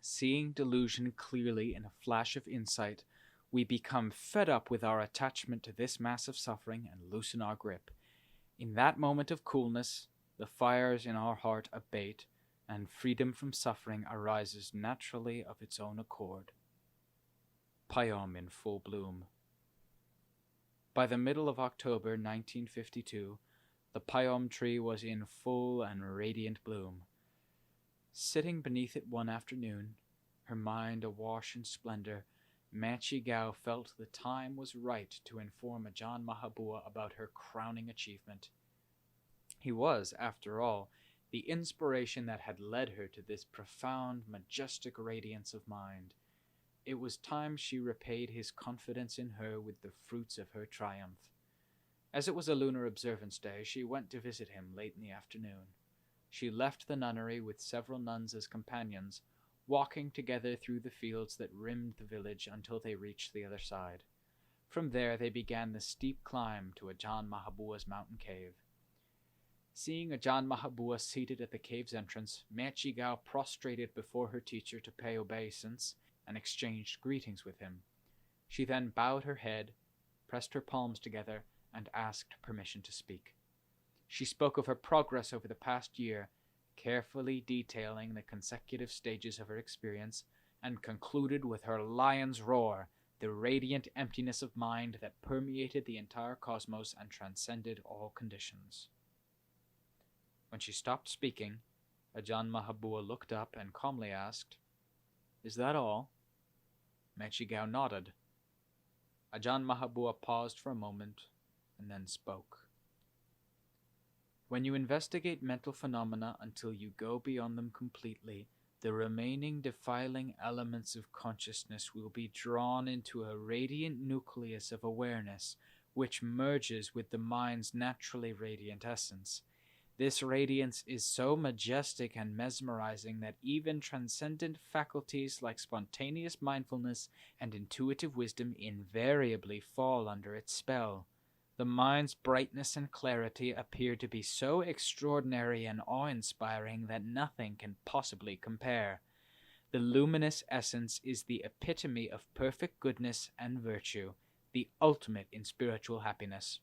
seeing delusion clearly in a flash of insight, we become fed up with our attachment to this mass of suffering and loosen our grip. In that moment of coolness, the fires in our heart abate, and freedom from suffering arises naturally of its own accord. Phayom in full bloom. By the middle of October 1952, the Phayom tree was in full and radiant bloom. Sitting beneath it one afternoon, her mind awash in splendor, Manchi Kaew felt the time was right to inform Ajaan Mahabua about her crowning achievement. He was, after all, the inspiration that had led her to this profound, majestic radiance of mind. It was time she repaid his confidence in her with the fruits of her triumph. As it was a lunar observance day, she went to visit him late in the afternoon. She left the nunnery with several nuns as companions, walking together through the fields that rimmed the village until they reached the other side. From there they began the steep climb to Ajaan Mahabua's mountain cave. Seeing Ajaan Mahabua seated at the cave's entrance, Manchi Kaew prostrated before her teacher to pay obeisance and exchanged greetings with him. She then bowed her head, pressed her palms together, and asked permission to speak. She spoke of her progress over the past year, carefully detailing the consecutive stages of her experience, and concluded with her lion's roar, the radiant emptiness of mind that permeated the entire cosmos and transcended all conditions. When she stopped speaking, Ajaan Mahabua looked up and calmly asked, "Is that all?" Manchi Kaew nodded. Ajaan Mahabua paused for a moment and then spoke. "When you investigate mental phenomena until you go beyond them completely, the remaining defiling elements of consciousness will be drawn into a radiant nucleus of awareness, which merges with the mind's naturally radiant essence. This radiance is so majestic and mesmerizing that even transcendent faculties like spontaneous mindfulness and intuitive wisdom invariably fall under its spell. The mind's brightness and clarity appear to be so extraordinary and awe-inspiring that nothing can possibly compare. The luminous essence is the epitome of perfect goodness and virtue, the ultimate in spiritual happiness.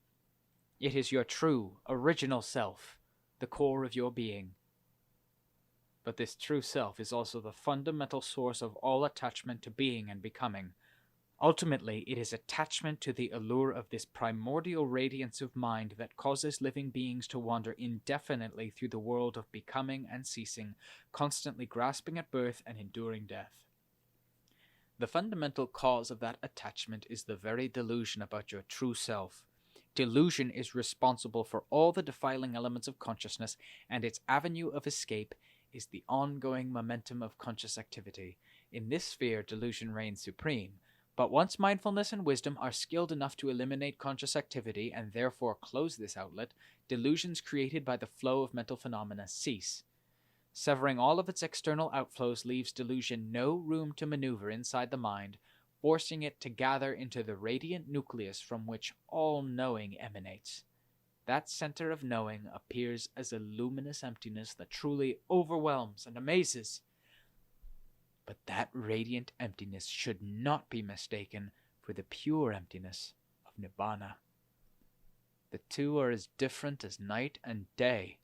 It is your true, original self, the core of your being. But this true self is also the fundamental source of all attachment to being and becoming. Ultimately, it is attachment to the allure of this primordial radiance of mind that causes living beings to wander indefinitely through the world of becoming and ceasing, constantly grasping at birth and enduring death. The fundamental cause of that attachment is the very delusion about your true self. Delusion is responsible for all the defiling elements of consciousness, and its avenue of escape is the ongoing momentum of conscious activity. In this sphere, delusion reigns supreme. But once mindfulness and wisdom are skilled enough to eliminate conscious activity and therefore close this outlet, delusions created by the flow of mental phenomena cease. Severing all of its external outflows leaves delusion no room to maneuver inside the mind, forcing it to gather into the radiant nucleus from which all knowing emanates. That center of knowing appears as a luminous emptiness that truly overwhelms and amazes. But that radiant emptiness should not be mistaken for the pure emptiness of Nibbana. The two are as different as night and day.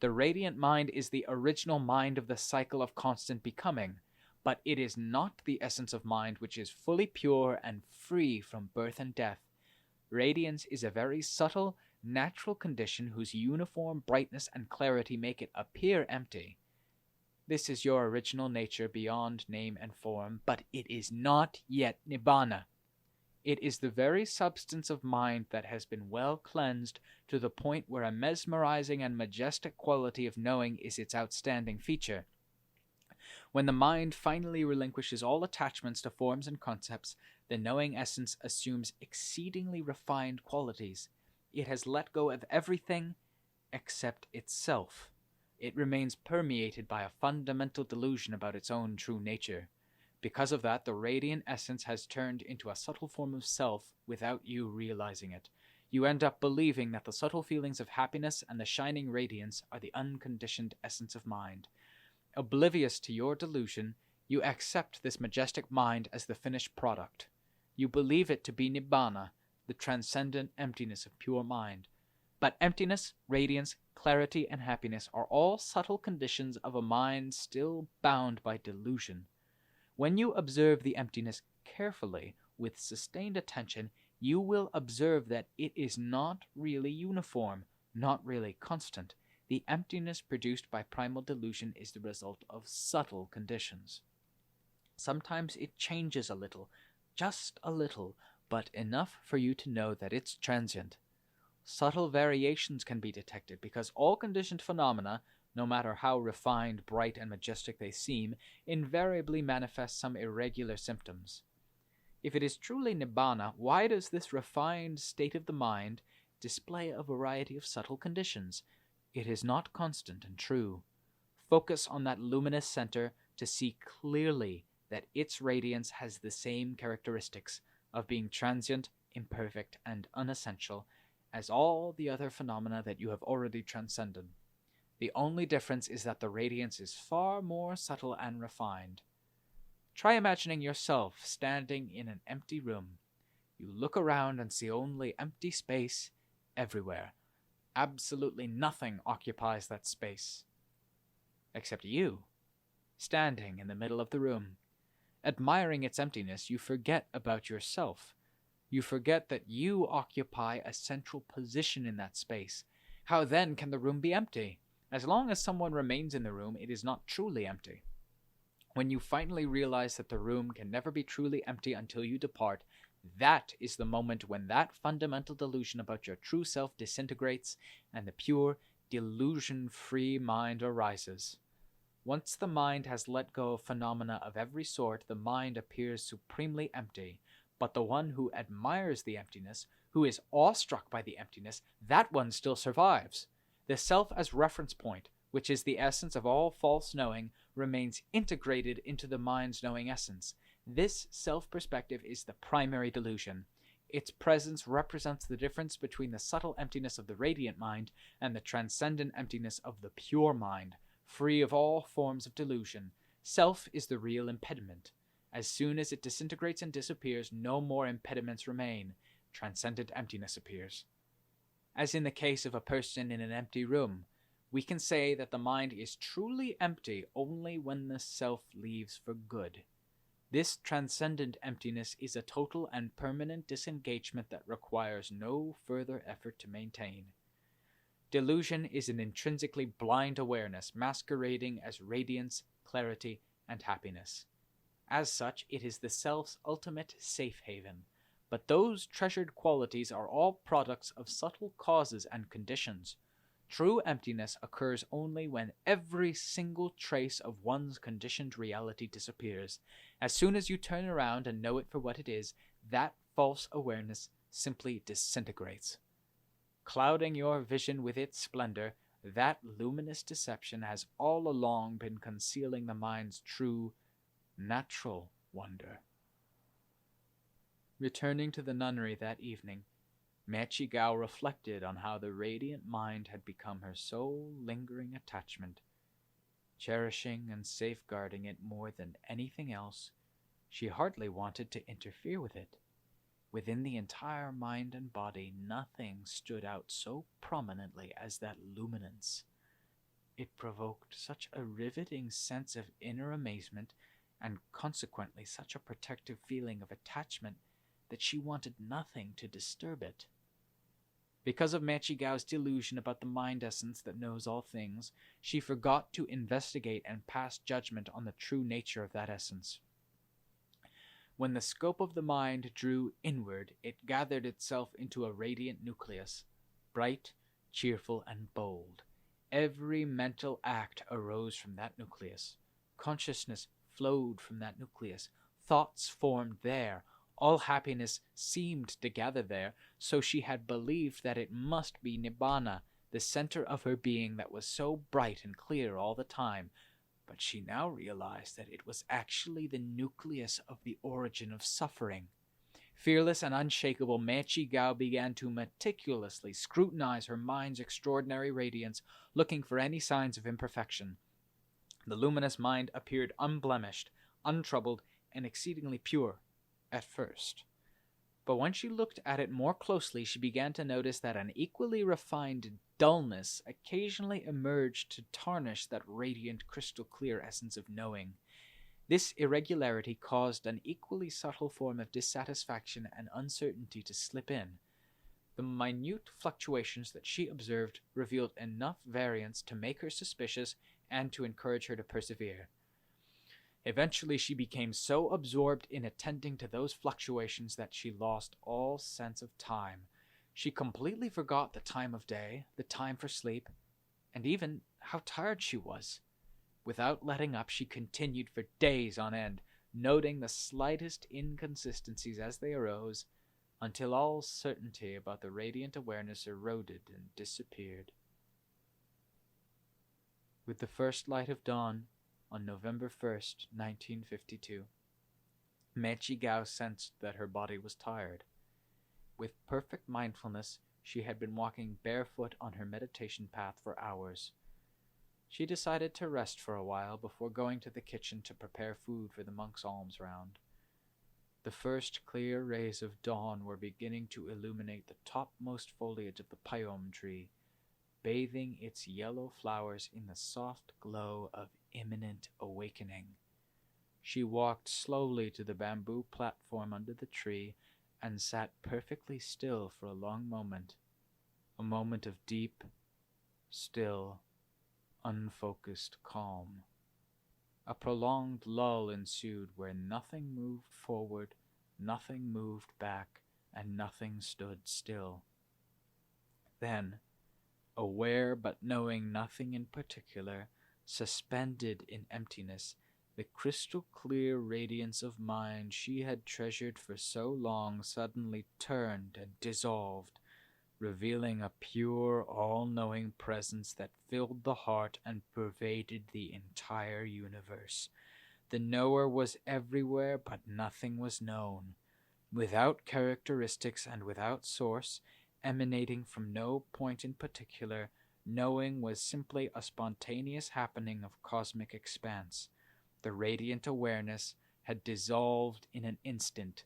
The radiant mind is the original mind of the cycle of constant becoming, but it is not the essence of mind which is fully pure and free from birth and death. Radiance is a very subtle, natural condition whose uniform brightness and clarity make it appear empty. This is your original nature beyond name and form, but it is not yet Nibbana. It is the very substance of mind that has been well cleansed to the point where a mesmerizing and majestic quality of knowing is its outstanding feature. When the mind finally relinquishes all attachments to forms and concepts, the knowing essence assumes exceedingly refined qualities. It has let go of everything except itself. It remains permeated by a fundamental delusion about its own true nature. Because of that, the radiant essence has turned into a subtle form of self without you realizing it. You end up believing that the subtle feelings of happiness and the shining radiance are the unconditioned essence of mind. Oblivious to your delusion, You accept this majestic mind as the finished product. You believe it to be Nibbana, the transcendent emptiness of pure mind. But emptiness, radiance, clarity, and happiness are all subtle conditions of a mind still bound by delusion. When you observe the emptiness carefully, with sustained attention, you will observe that it is not really uniform, not really constant. The emptiness produced by primal delusion is the result of subtle conditions. Sometimes it changes a little, just a little, but enough for you to know that it's transient. Subtle variations can be detected because all conditioned phenomena, no matter how refined, bright, and majestic they seem, invariably manifest some irregular symptoms. If it is truly Nibbana, why does this refined state of the mind display a variety of subtle conditions? It is not constant and true. Focus on that luminous center to see clearly that its radiance has the same characteristics of being transient, imperfect, and unessential as all the other phenomena that you have already transcended. The only difference is that the radiance is far more subtle and refined. Try imagining yourself standing in an empty room. You look around and see only empty space everywhere. Absolutely nothing occupies that space, except you, standing in the middle of the room. Admiring its emptiness, you forget about yourself. You forget that you occupy a central position in that space. How then can the room be empty? As long as someone remains in the room, it is not truly empty. When you finally realize that the room can never be truly empty until you depart, that is the moment when that fundamental delusion about your true self disintegrates and the pure, delusion-free mind arises. Once the mind has let go of phenomena of every sort, the mind appears supremely empty. But the one who admires the emptiness, who is awestruck by the emptiness, that one still survives. The self as reference point, which is the essence of all false knowing, remains integrated into the mind's knowing essence. This self-perspective is the primary delusion. Its presence represents the difference between the subtle emptiness of the radiant mind and the transcendent emptiness of the pure mind, free of all forms of delusion. Self is the real impediment. As soon as it disintegrates and disappears, no more impediments remain. Transcendent emptiness appears. As in the case of a person in an empty room, we can say that the mind is truly empty only when the self leaves for good. This transcendent emptiness is a total and permanent disengagement that requires no further effort to maintain. Delusion is an intrinsically blind awareness masquerading as radiance, clarity, and happiness. As such, it is the self's ultimate safe haven. But those treasured qualities are all products of subtle causes and conditions. True emptiness occurs only when every single trace of one's conditioned reality disappears. As soon as you turn around and know it for what it is, that false awareness simply disintegrates. Clouding your vision with its splendor, that luminous deception has all along been concealing the mind's true, natural wonder. Returning to the nunnery that evening, Chee reflected on how the radiant mind had become her sole lingering attachment. Cherishing and safeguarding it more than anything else, she hardly wanted to interfere with it. Within the entire mind and body, nothing stood out so prominently as that luminance. It provoked such a riveting sense of inner amazement, and consequently such a protective feeling of attachment, that she wanted nothing to disturb it. Because of Chee delusion about the mind essence that knows all things, she forgot to investigate and pass judgment on the true nature of that essence. When the scope of the mind drew inward, it gathered itself into a radiant nucleus, bright, cheerful, and bold. Every mental act arose from that nucleus. Consciousness flowed from that nucleus. Thoughts formed there. All happiness seemed to gather there, so she had believed that it must be Nibbana, the center of her being that was so bright and clear all the time. But she now realized that it was actually the nucleus of the origin of suffering. Fearless and unshakable, Chee began to meticulously scrutinize her mind's extraordinary radiance, looking for any signs of imperfection. The luminous mind appeared unblemished, untroubled, and exceedingly pure at first. But when she looked at it more closely, she began to notice that an equally refined dullness occasionally emerged to tarnish that radiant, crystal-clear essence of knowing. This irregularity caused an equally subtle form of dissatisfaction and uncertainty to slip in. The minute fluctuations that she observed revealed enough variance to make her suspicious and to encourage her to persevere. Eventually, she became so absorbed in attending to those fluctuations that she lost all sense of time. She completely forgot the time of day, the time for sleep, and even how tired she was. Without letting up, she continued for days on end, noting the slightest inconsistencies as they arose, until all certainty about the radiant awareness eroded and disappeared. With the first light of dawn, on November 1st, 1952, Kaew sensed that her body was tired. With perfect mindfulness, she had been walking barefoot on her meditation path for hours. She decided to rest for a while before going to the kitchen to prepare food for the monks' alms round. The first clear rays of dawn were beginning to illuminate the topmost foliage of the Phayom tree, bathing its yellow flowers in the soft glow of imminent awakening. She walked slowly to the bamboo platform under the tree and sat perfectly still for a long moment, a moment of deep, still, unfocused calm. A prolonged lull ensued where nothing moved forward, nothing moved back, and nothing stood still. Then, aware but knowing nothing in particular, suspended in emptiness, the crystal-clear radiance of mind she had treasured for so long suddenly turned and dissolved, revealing a pure, all-knowing presence that filled the heart and pervaded the entire universe. The knower was everywhere, but nothing was known. Without characteristics and without source, emanating from no point in particular, knowing was simply a spontaneous happening of cosmic expanse. The radiant awareness had dissolved in an instant,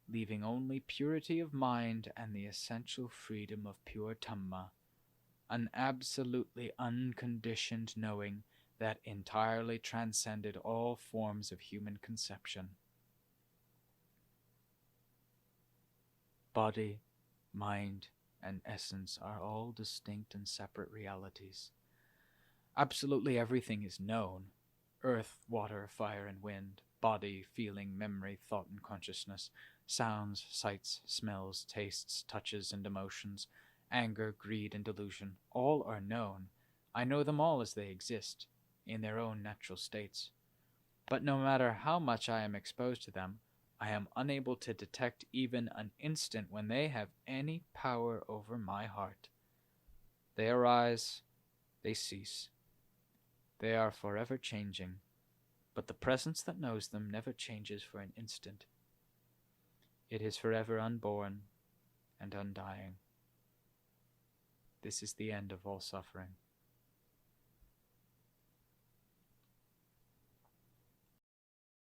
leaving only purity of mind and the essential freedom of pure Dhamma, an absolutely unconditioned knowing that entirely transcended all forms of human conception. Body, mind, and essence are all distinct and separate realities. Absolutely everything is known: earth, water, fire, and wind, body, feeling, memory, thought, and consciousness, sounds, sights, smells, tastes, touches, and emotions, anger, greed, and delusion, all are known. I know them all as they exist, in their own natural states. But no matter how much I am exposed to them, I am unable to detect even an instant when they have any power over my heart. They arise, they cease. They are forever changing, but the presence that knows them never changes for an instant. It is forever unborn and undying. This is the end of all suffering.